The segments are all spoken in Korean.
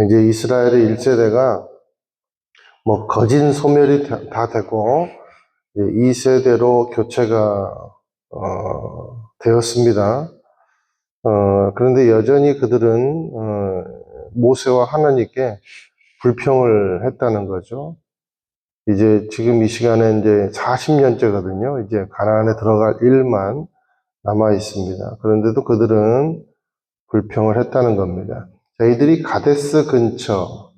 이제 이스라엘의 1세대가 뭐 거진 소멸이 다 되고, 이제 2세대로 교체가 되었습니다. 그런데 여전히 그들은 모세와 하나님께 불평을 했다는 거죠. 이제 지금 이 시간에 이제 40년째거든요. 이제 가나안에 들어갈 일만 남아 있습니다. 그런데도 그들은 불평을 했다는 겁니다. 자, 이들이 가데스 근처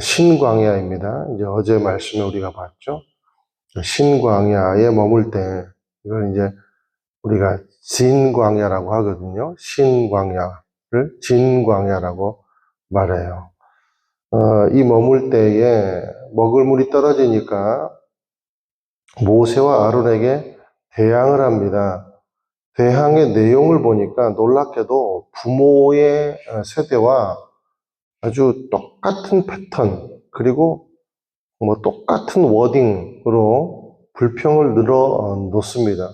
신광야입니다. 이제 어제 말씀에 우리가 봤죠. 신광야에 머물 때 이걸 이제 우리가 진광야라고 하거든요. 신광야를 진광야라고 말해요. 이 머물 때에 먹을 물이 떨어지니까 모세와 아론에게 대항을 합니다. 대항의 내용을 보니까 놀랍게도 부모의 세대와 아주 똑같은 패턴, 그리고 뭐 똑같은 워딩으로 불평을 늘어 놓습니다.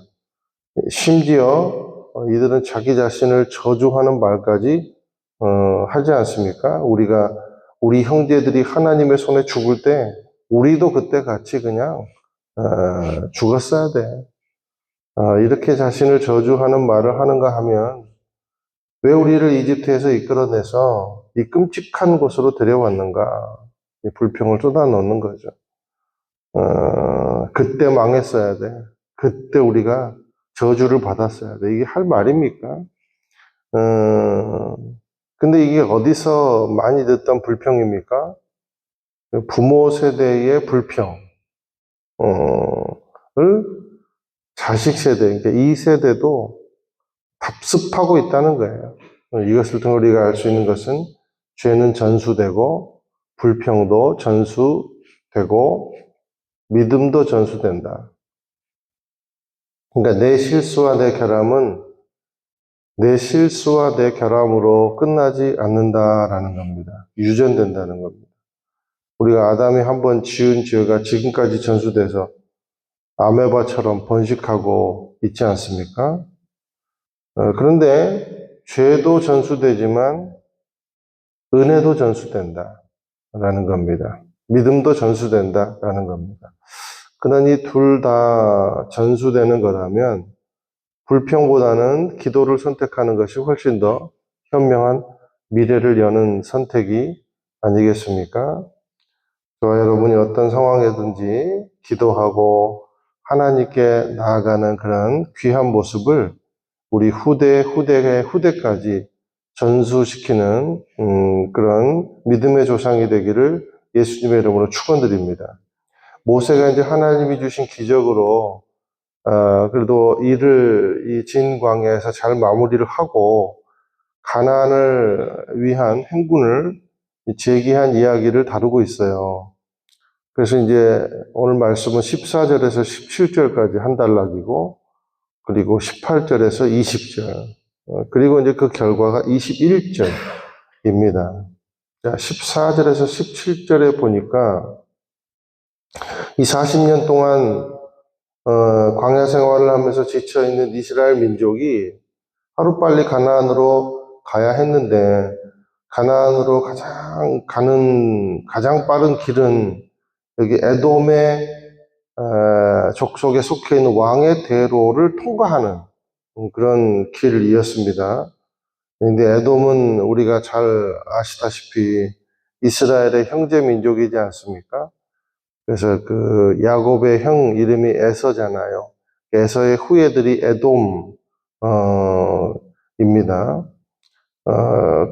심지어 이들은 자기 자신을 저주하는 말까지 하지 않습니까? 우리 형제들이 하나님의 손에 죽을 때 우리도 그때 같이 그냥 죽었어야 돼. 이렇게 자신을 저주하는 말을 하는가 하면 왜 우리를 이집트에서 이끌어내서 이 끔찍한 곳으로 데려왔는가? 이 불평을 쏟아놓는 거죠. 그때 망했어야 돼. 그때 우리가 저주를 받았어야 돼. 이게 할 말입니까? 근데 이게 어디서 많이 듣던 불평입니까? 부모 세대의 불평을 자식 세대, 그러니까 이 세대도 답습하고 있다는 거예요. 이것을 통해 우리가 알 수 있는 것은 죄는 전수되고 불평도 전수되고 믿음도 전수된다. 그러니까 내 실수와 내 결함으로 끝나지 않는다라는 겁니다. 유전된다는 겁니다. 우리가 아담이 한번 지은 죄가 지금까지 전수돼서 아메바처럼 번식하고 있지 않습니까? 그런데 죄도 전수되지만 은혜도 전수된다라는 겁니다. 믿음도 전수된다라는 겁니다. 그러니 둘 다 전수되는 거라면 불평보다는 기도를 선택하는 것이 훨씬 더 현명한 미래를 여는 선택이 아니겠습니까? 저와 여러분이 어떤 상황이든지 기도하고 하나님께 나아가는 그런 귀한 모습을 우리 후대까지 전수시키는 그런 믿음의 조상이 되기를 예수님의 이름으로 축원드립니다. 모세가 이제 하나님이 주신 기적으로 그래도 이 진광야에서 잘 마무리를 하고 가나안을 위한 행군을 제기한 이야기를 다루고 있어요. 그래서 이제 오늘 말씀은 14절에서 17절까지 한 단락이고, 그리고 18절에서 20절, 그리고 이제 그 결과가 21절입니다. 14절에서 17절에 보니까 이 40년 동안 광야 생활을 하면서 지쳐있는 이스라엘 민족이 하루빨리 가나안으로 가야 했는데, 가나안으로 가장 빠른 길은 여기 에돔의 족속에 속해 있는 왕의 대로를 통과하는 그런 길이었습니다. 그런데 에돔은 우리가 잘 아시다시피 이스라엘의 형제 민족이지 않습니까? 그래서 그 야곱의 형 이름이 에서잖아요. 에서의 후예들이 에돔입니다.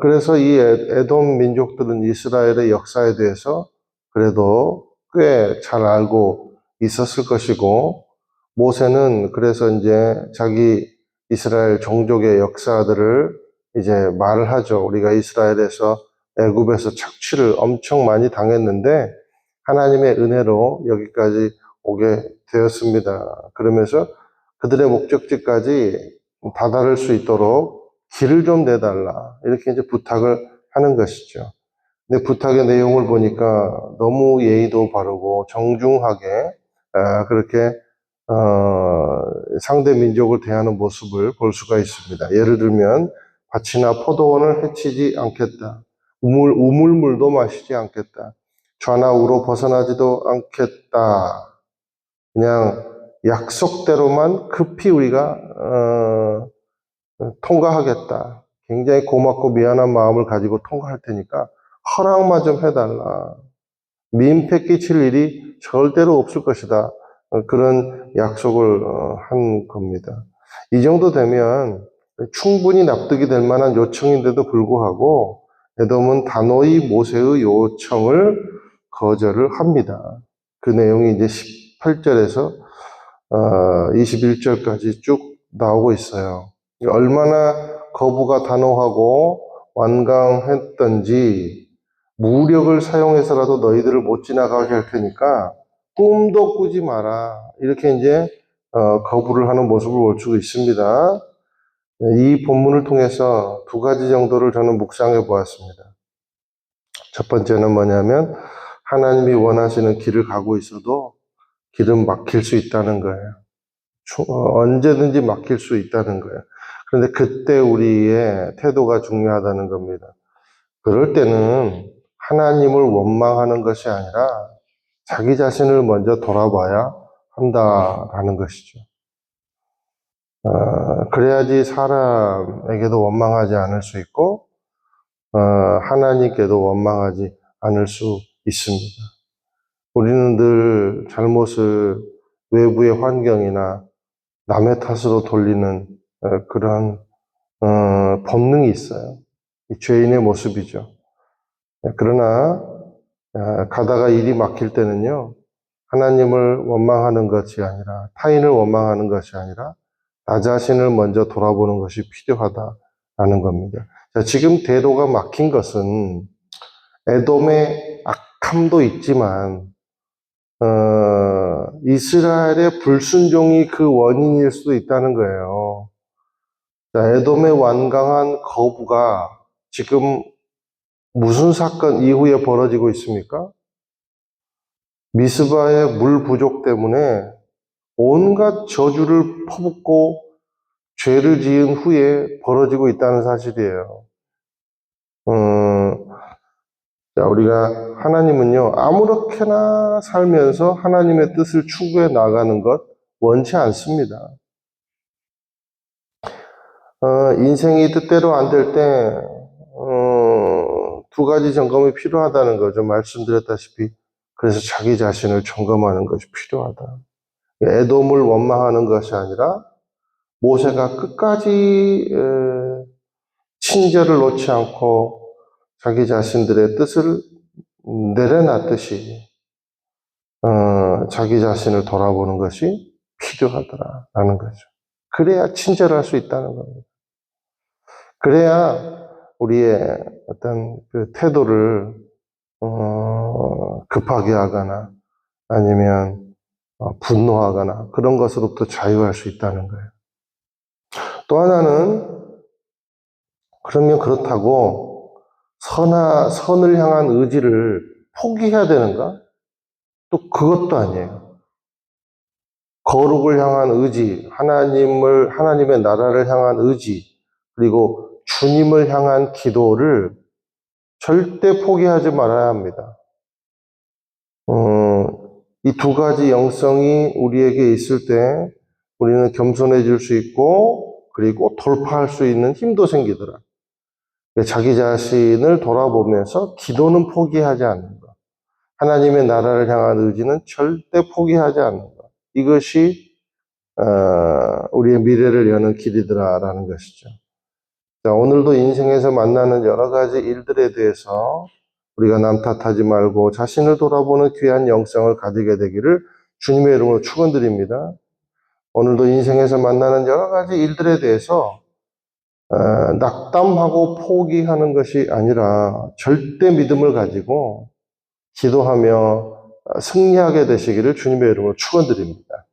그래서 이 에돔 민족들은 이스라엘의 역사에 대해서 그래도 꽤 잘 알고 있었을 것이고, 모세는 그래서 이제 자기 이스라엘 종족의 역사들을 이제 말을 하죠. 우리가 이스라엘에서 애굽에서 착취를 엄청 많이 당했는데 하나님의 은혜로 여기까지 오게 되었습니다. 그러면서 그들의 목적지까지 다다를 수 있도록 길을 좀 내달라, 이렇게 이제 부탁을 하는 것이죠. 근데 부탁의 내용을 보니까 너무 예의도 바르고 정중하게 그렇게 상대 민족을 대하는 모습을 볼 수가 있습니다. 예를 들면 밭이나 포도원을 해치지 않겠다, 우물물도 마시지 않겠다. 좌나 우로 벗어나지도 않겠다. 그냥 약속대로만 급히 우리가 통과하겠다. 굉장히 고맙고 미안한 마음을 가지고 통과할 테니까 허락만 좀 해달라. 민폐 끼칠 일이 절대로 없을 것이다. 그런 약속을 한 겁니다. 이 정도 되면 충분히 납득이 될 만한 요청인데도 불구하고 에돔은 단호히 모세의 요청을 거절을 합니다. 그 내용이 이제 18절에서 21절까지 쭉 나오고 있어요. 얼마나 거부가 단호하고 완강했던지 무력을 사용해서라도 너희들을 못 지나가게 할 테니까 꿈도 꾸지 마라. 이렇게 이제 거부를 하는 모습을 볼 수 있습니다. 이 본문을 통해서 두 가지 정도를 저는 묵상해 보았습니다. 첫 번째는 뭐냐면 하나님이 원하시는 길을 가고 있어도 길은 막힐 수 있다는 거예요. 언제든지 막힐 수 있다는 거예요. 그런데 그때 우리의 태도가 중요하다는 겁니다. 그럴 때는 하나님을 원망하는 것이 아니라 자기 자신을 먼저 돌아봐야 한다라는 것이죠. 그래야지 사람에게도 원망하지 않을 수 있고 하나님께도 원망하지 않을 수 있습니다. 우리는 늘 잘못을 외부의 환경이나 남의 탓으로 돌리는 그런 본능이 있어요. 이 죄인의 모습이죠. 그러나 가다가 일이 막힐 때는요, 하나님을 원망하는 것이 아니라 타인을 원망하는 것이 아니라 나 자신을 먼저 돌아보는 것이 필요하다라는 겁니다. 자, 지금 대로가 막힌 것은 에돔의 악함도 있지만 이스라엘의 불순종이 그 원인일 수도 있다는 거예요. 자, 에돔의 완강한 거부가 지금 무슨 사건 이후에 벌어지고 있습니까? 미스바의 물 부족 때문에 온갖 저주를 퍼붓고 죄를 지은 후에 벌어지고 있다는 사실이에요. 자, 우리가 하나님은요, 아무렇게나 살면서 하나님의 뜻을 추구해 나가는 것 원치 않습니다. 인생이 뜻대로 안 될 때, 두 가지 점검이 필요하다는 거죠. 말씀드렸다시피. 그래서 자기 자신을 점검하는 것이 필요하다. 에돔을 원망하는 것이 아니라 모세가 끝까지 친절을 놓지 않고 자기 자신들의 뜻을 내려놨듯이 자기 자신을 돌아보는 것이 필요하더라라는 거죠. 그래야 친절할 수 있다는 겁니다. 그래야 우리의 어떤 그 태도를 급하게 하거나 아니면 분노하거나 그런 것으로부터 자유할 수 있다는 거예요. 또 하나는 그러면 그렇다고 선을 향한 의지를 포기해야 되는가? 또 그것도 아니에요. 거룩을 향한 의지, 하나님의 나라를 향한 의지, 그리고 주님을 향한 기도를 절대 포기하지 말아야 합니다. 이 두 가지 영성이 우리에게 있을 때 우리는 겸손해질 수 있고, 그리고 돌파할 수 있는 힘도 생기더라. 자기 자신을 돌아보면서 기도는 포기하지 않는 것. 하나님의 나라를 향한 의지는 절대 포기하지 않는 것. 이것이 우리의 미래를 여는 길이더라라는 것이죠. 자, 오늘도 인생에서 만나는 여러 가지 일들에 대해서 우리가 남 탓하지 말고 자신을 돌아보는 귀한 영성을 가지게 되기를 주님의 이름으로 축원드립니다. 오늘도 인생에서 만나는 여러 가지 일들에 대해서 낙담하고 포기하는 것이 아니라 절대 믿음을 가지고 기도하며 승리하게 되시기를 주님의 이름으로 축원드립니다.